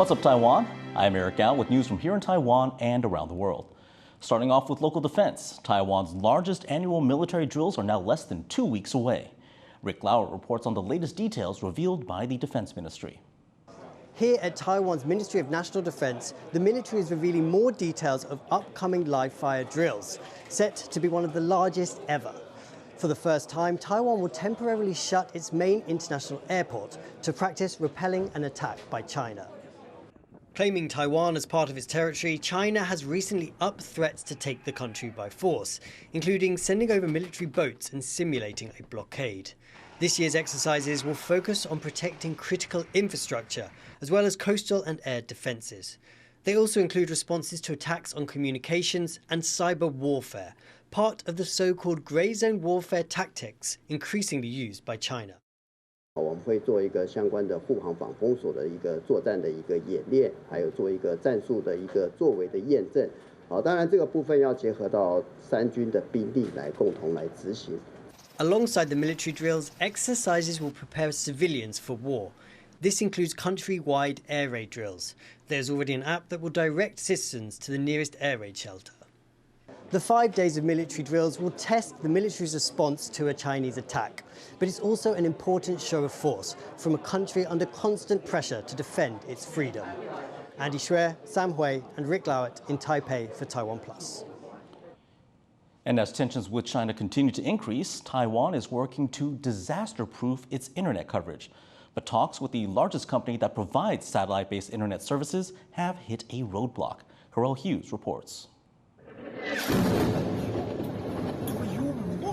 What's up, Taiwan? I'm Eric Gao with news from here in Taiwan and around the world. Starting off with local defense, Taiwan's largest annual military drills are now less than 2 weeks away. Rick Lauer reports on the latest details revealed by the Defense Ministry. Here at Taiwan's Ministry of National Defense, the military is revealing more details of upcoming live-fire drills, set to be one of the largest ever. For the first time, Taiwan will temporarily shut its main international airport to practice repelling an attack by China. Claiming Taiwan as part of its territory, China has recently upped threats to take the country by force, including sending over military boats and simulating a blockade. This year's exercises will focus on protecting critical infrastructure, as well as coastal and air defences. They also include responses to attacks on communications and cyber warfare, part of the so-called grey zone warfare tactics increasingly used by China. 我们会做一个相关的护航防封锁的一个作战的一个演练，还有做一个战术的一个作为的验证。当然这个部分要结合到三军的兵力来共同来执行。Alongside the military drills, exercises will prepare civilians for war. This includes country-wide air raid drills. There's already an app that will direct citizens to the nearest air raid shelter. The 5 days of military drills will test the military's response to a Chinese attack, but it's also an important show of force from a country under constant pressure to defend its freedom. Andy Xue, Sam Hui and Rick Lauert in Taipei for TaiwanPlus. And as tensions with China continue to increase, Taiwan is working to disaster-proof its internet coverage. But talks with the largest company that provides satellite-based internet services have hit a roadblock. Harrell Hughes reports.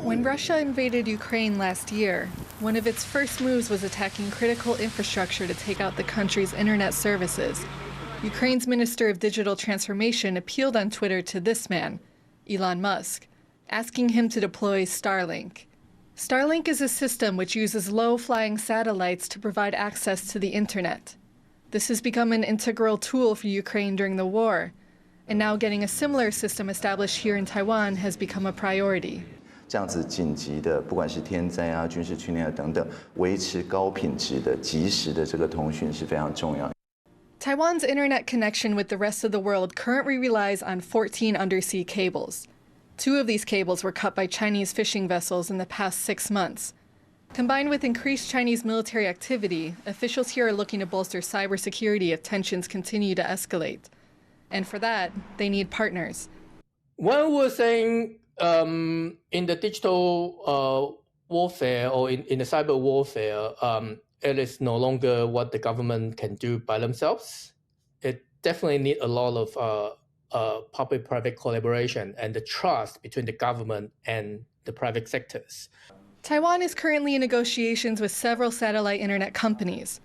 When Russia invaded Ukraine last year, one of its first moves was attacking critical infrastructure to take out the country's internet services. Ukraine's Minister of Digital Transformation appealed on Twitter to this man, Elon Musk, asking him to deploy Starlink. Starlink is a system which uses low-flying satellites to provide access to the internet. This has become an integral tool for Ukraine during the war, and now getting a similar system established here in Taiwan has become a priority. 这样子紧急的，不管是天灾啊、军事训练等等，维持高品质的、及时的这个通讯是非常重要。 Taiwan's internet connection with the rest of the world currently relies on 14 undersea cables. 2 of these cables were cut by Chinese fishing vessels in the past 6 months. Combined with increased Chinese military activity, officials here are looking to bolster cybersecurity if tensions continue to escalate. And for that, they need partners. One was saying in the digital warfare or in the cyber warfare, it is no longer what the government can do by themselves. It definitely needs a lot of public-private collaboration and the trust between the government and the private sectors. Taiwan is currently in negotiations with several satellite internet companies.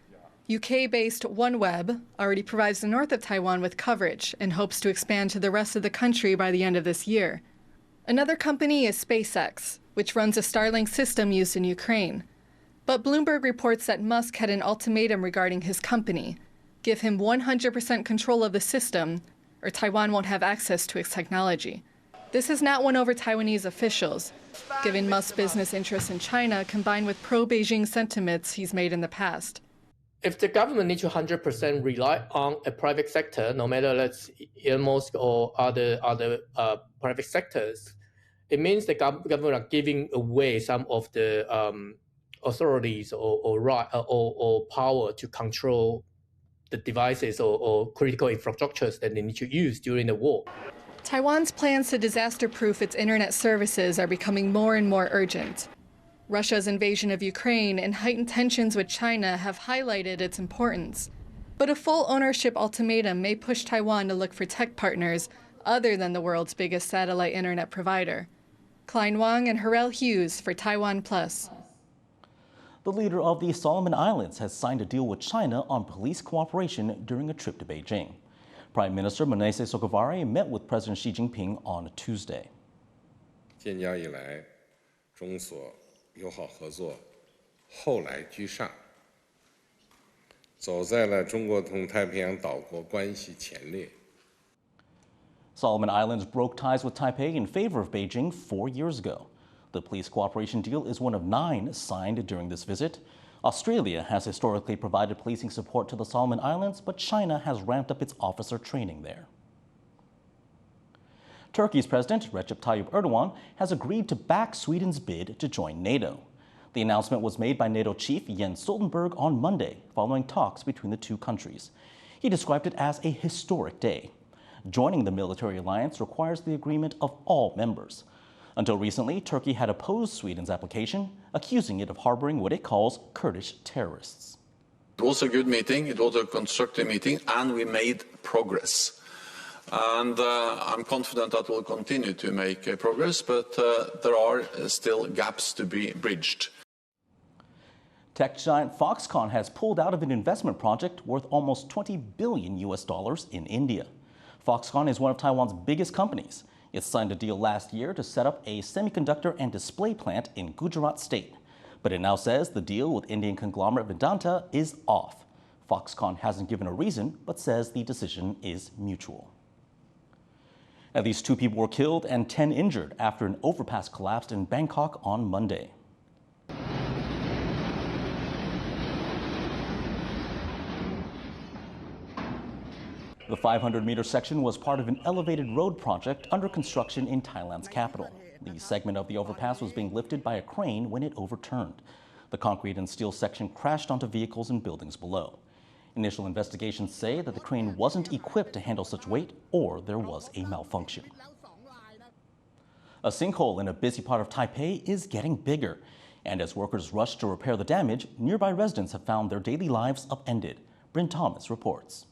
UK-based OneWeb already provides the north of Taiwan with coverage and hopes to expand to the rest of the country by the end of this year. Another company is SpaceX, which runs a Starlink system used in Ukraine. But Bloomberg reports that Musk had an ultimatum regarding his company. Give him 100% control of the system, or Taiwan won't have access to its technology. This has not won over Taiwanese officials, given Musk's business interests in China combined with pro-Beijing sentiments he's made in the past. If the government needs to 100% rely on a private sector, no matter that's Elon Musk or other private sectors, it means the government are giving away some of the authorities or power to control the devices or critical infrastructures that they need to use during the war. Taiwan's plans to disaster-proof its internet services are becoming more and more urgent. Russia's invasion of Ukraine and heightened tensions with China have highlighted its importance. But a full ownership ultimatum may push Taiwan to look for tech partners other than the world's biggest satellite internet provider. Klein Wang and Harrell Hughes for TaiwanPlus. The leader of the Solomon Islands has signed a deal with China on police cooperation during a trip to Beijing. Prime Minister Manasseh Sogavare met with President Xi Jinping on Tuesday. 建交以来，中所友好合作后来居上，走在了中国同太平洋岛国关系前列。 Solomon Islands broke ties with Taipei in favor of Beijing 4 years ago. The police cooperation deal is one of 9 signed during this visit. Australia has historically provided policing support to the Solomon Islands, but China has ramped up its officer training there. Turkey's President Recep Tayyip Erdogan has agreed to back Sweden's bid to join NATO. The announcement was made by NATO chief Jens Stoltenberg on Monday, following talks between the two countries. He described it as a historic day. Joining the military alliance requires the agreement of all members. Until recently, Turkey had opposed Sweden's application, accusing it of harboring what it calls Kurdish terrorists. It was a good meeting, it was a constructive meeting, and we made progress. And I'm confident that we'll continue to make progress, but there are still gaps to be bridged. Tech giant Foxconn has pulled out of an investment project worth almost $20 billion in India. Foxconn is one of Taiwan's biggest companies. It signed a deal last year to set up a semiconductor and display plant in Gujarat state. But it now says the deal with Indian conglomerate Vedanta is off. Foxconn hasn't given a reason, but says the decision is mutual. At least 2 people were killed and 10 injured after an overpass collapsed in Bangkok on Monday. The 500-meter section was part of an elevated road project under construction in Thailand's capital. The segment of the overpass was being lifted by a crane when it overturned. The concrete and steel section crashed onto vehicles and buildings below. Initial investigations say that the crane wasn't equipped to handle such weight or there was a malfunction. A sinkhole in a busy part of Taipei is getting bigger. And as workers rush to repair the damage, nearby residents have found their daily lives upended. Bryn Thomas reports.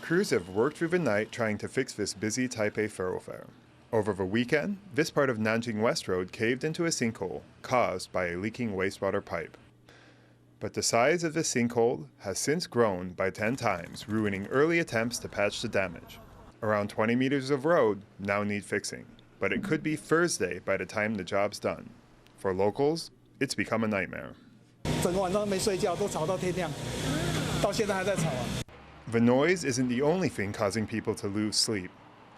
Crews have worked through the night trying to fix this busy Taipei thoroughfare. Over the weekend, this part of Nanjing West Road caved into a sinkhole caused by a leaking wastewater pipe. But the size of the sinkhole has since grown by 10 times, ruining early attempts to patch the damage. Around 20 meters of road now need fixing, but it could be Thursday by the time the job's done. For locals, it's become a nightmare. The noise isn't the only thing causing people to lose sleep.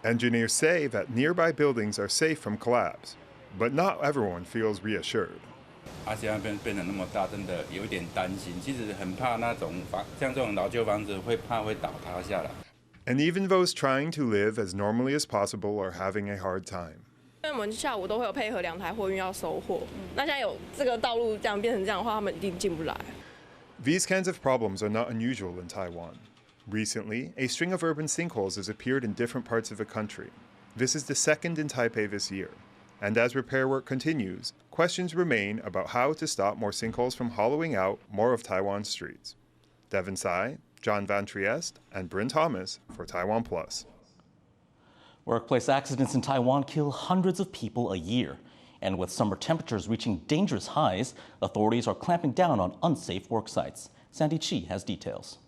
Engineers say that nearby buildings are safe from collapse, but not everyone feels reassured. And even those trying to live as normally as possible are having a hard time. These kinds of problems are not unusual in Taiwan. Recently, a string of urban sinkholes has appeared in different parts of the country. This is the second in Taipei this year. And as repair work continues, questions remain about how to stop more sinkholes from hollowing out more of Taiwan's streets. Devin Tsai, John Van Trieste, and Bryn Thomas for TaiwanPlus. Workplace accidents in Taiwan kill hundreds of people a year. And with summer temperatures reaching dangerous highs, authorities are clamping down on unsafe work sites. Sandy Chi has details.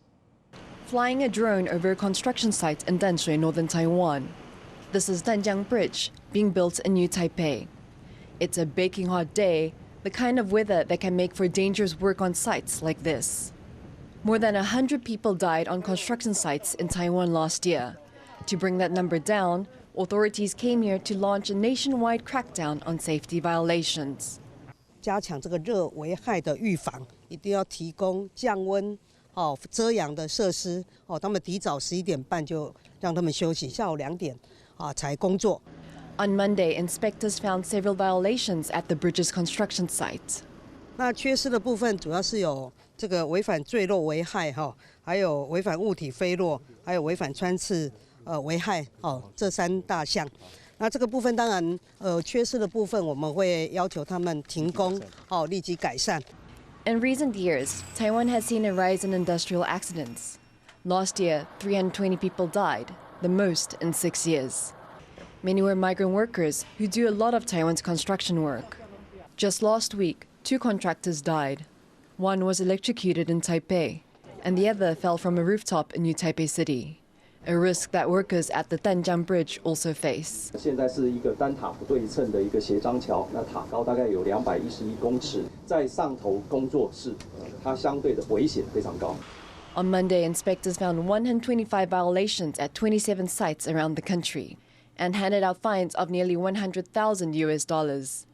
Flying a drone over a construction site in Danshui, northern Taiwan. This is Danjiang Bridge, being built in New Taipei. It's a baking hot day, the kind of weather that can make for dangerous work on sites like this. More than 100 people died on construction sites in Taiwan last year. To bring that number down, authorities came here to launch a nationwide crackdown on safety violations. 加强这个热危害的预防，一定要提供降温、遮阳的设施。他们提早11点半就让他们休息，下午2点才工作。On Monday, inspectors found several violations at the bridge's construction site. 那缺失的部分主要是有这个违反坠落危害还有违反物体飞落，还有违反穿刺危害这3大项。那这个部分当然缺失的部分我们会要求他们停工立即改善。In recent years, Taiwan has seen a rise in industrial accidents. Last year, 320 people died, the most in 6 years. Many were migrant workers who do a lot of Taiwan's construction work. Just last week, 2 contractors died. One was electrocuted in Taipei, and the other fell from a rooftop in New Taipei City, a risk that workers at the Danjiang Bridge also face. 现在是一个单塔不对称的一个斜张桥，那塔高大概有211公尺，在上头工作室，它相对的危险非常高。On Monday, inspectors found 125 violations at 27 sites around the country and handed out fines of nearly $100,000.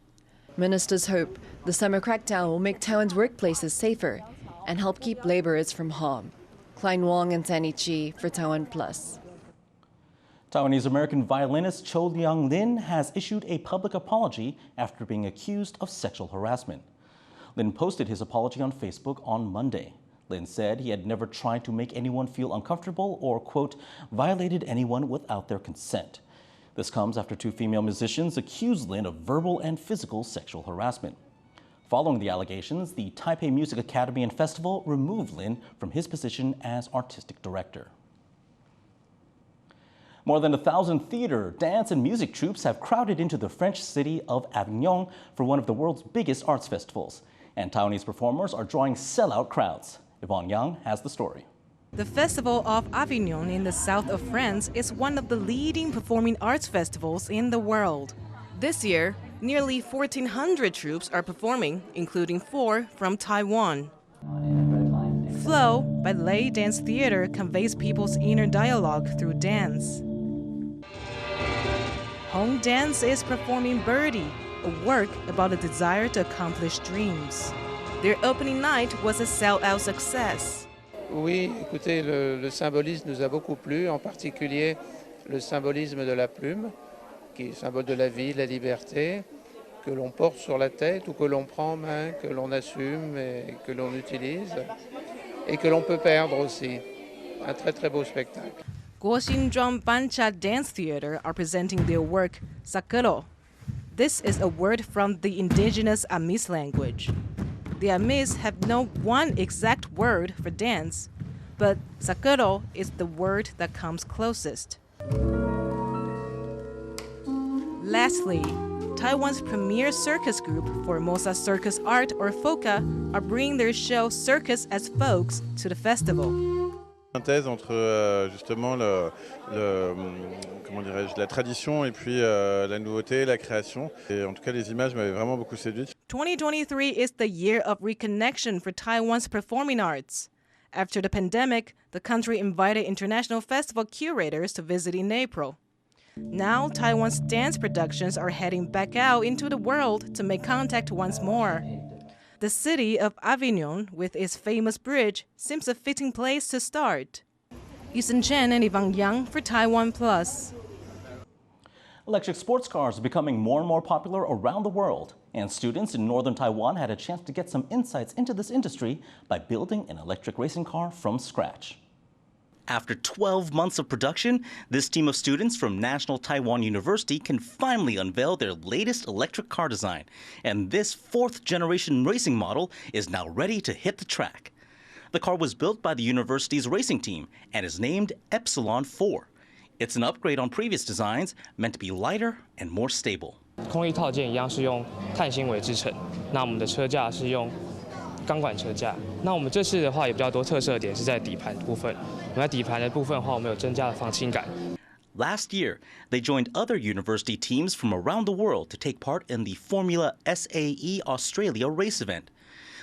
Ministers hope the summer crackdown will make Taiwan's workplaces safer and help keep laborers from harm. Klein Wong and Sanny Chi for TaiwanPlus. Taiwanese-American violinist Cho-Liang Lin has issued a public apology after being accused of sexual harassment. Lin posted his apology on Facebook on Monday. Lin said he had never tried to make anyone feel uncomfortable or, quote, violated anyone without their consent. This comes after two female musicians accused Lin of verbal and physical sexual harassment. Following the allegations, the Taipei Music Academy and Festival removed Lin from his position as artistic director. More than 1,000 theater, dance, and music troupes have crowded into the French city of Avignon for one of the world's biggest arts festivals. And Taiwanese performers are drawing sellout crowds. Yvonne Yang has the story. The Festival of Avignon in the south of France is one of the leading performing arts festivals in the world. This year, nearly 1,400 troupes are performing, including 4 from Taiwan. Flow, ballet dance theater, conveys people's inner dialogue through dance. Home Dance is performing Birdie, a work about a desire to accomplish dreams. Their opening night was a sell-out success. Oui, écoutez, le symbolisme nous a beaucoup plu, en particulier le symbolisme de la plume, qui est symbole de la vie, de la liberté, que l'on porte sur la tête ou que l'on prend en main, que l'on assume et que l'on utilise, et que l'on peut perdre aussi. Un très très beau spectacle. Guoxinzhuang Bancha Dance Theater are presenting their work, Sakuro. This is a word from the indigenous Amis language. The Amis have no one exact word for dance, but Sakuro is the word that comes closest. Lastly, Taiwan's premier circus group, Formosa Circus Art or FOCA, are bringing their show Circus as Folks to the festival. Synthèse entre justement comment dirais-je, la tradition et puis la nouveauté, la création. Et en tout cas, les images m'avaient vraiment beaucoup séduite. 2023 is the year of reconnection for Taiwan's performing arts. After the pandemic, the country invited international festival curators to visit in April. Now, Taiwan's dance productions are heading back out into the world to make contact once more. The city of Avignon, with its famous bridge, seems a fitting place to start. Yusen Chen and Yvonne Yang for TaiwanPlus. Electric sports cars are becoming more and more popular around the world, and students in northern Taiwan had a chance to get some insights into this industry by building an electric racing car from scratch. After 12 months of production, this team of students from National Taiwan University can finally unveil their latest electric car design. And this fourth-generation racing model is now ready to hit the track. The car was built by the university's racing team and is named Epsilon 4. It's an upgrade on previous designs, meant to be lighter and more stable. 空力套件一样是用碳纤维制成，那我们的车架是用钢管车架。那我们这次的话也比较多特色点是在底盘部分。我们在底盘的部分的话，我们有增加了防倾感。Last year, they joined other university teams from around the world to take part in the Formula SAE Australia race event.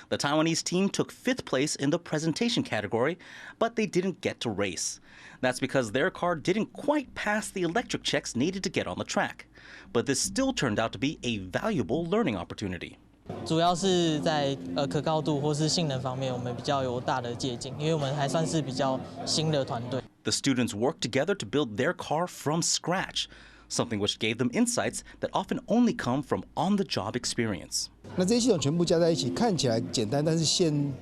The Taiwanese team took 5th place in the presentation category, but they didn't get to race. That's because their car didn't quite pass the electric checks needed to get on the track. But this still turned out to be a valuable learning opportunity. 主要是在可靠度或是性能方面，我们比较有大的借鉴，因为我们还算是比较新的团队。The students worked together to build their car from scratch, something which gave them insights that often only come from on-the-job experience. 那这些系统全部加在一起，看起来简单，但是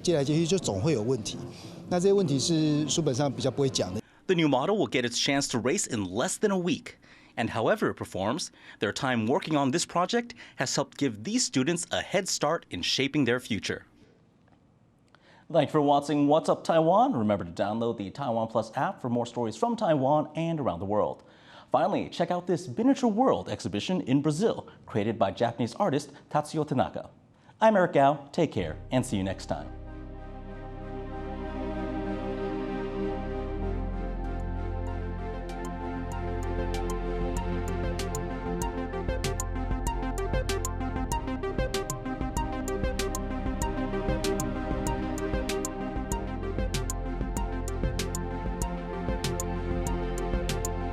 接来接去就总会有问题。那这些问题是书本上比较不会讲的。The new model will get its chance to race in less than a week. And however it performs, their time working on this project has helped give these students a head start in shaping their future. Thank you for watching What's Up Taiwan. Remember to download the TaiwanPlus app for more stories from Taiwan and around the world. Finally, check out this miniature world exhibition in Brazil, created by Japanese artist Tatsuyo Tanaka. I'm Eric Gao. Take care and see you next time.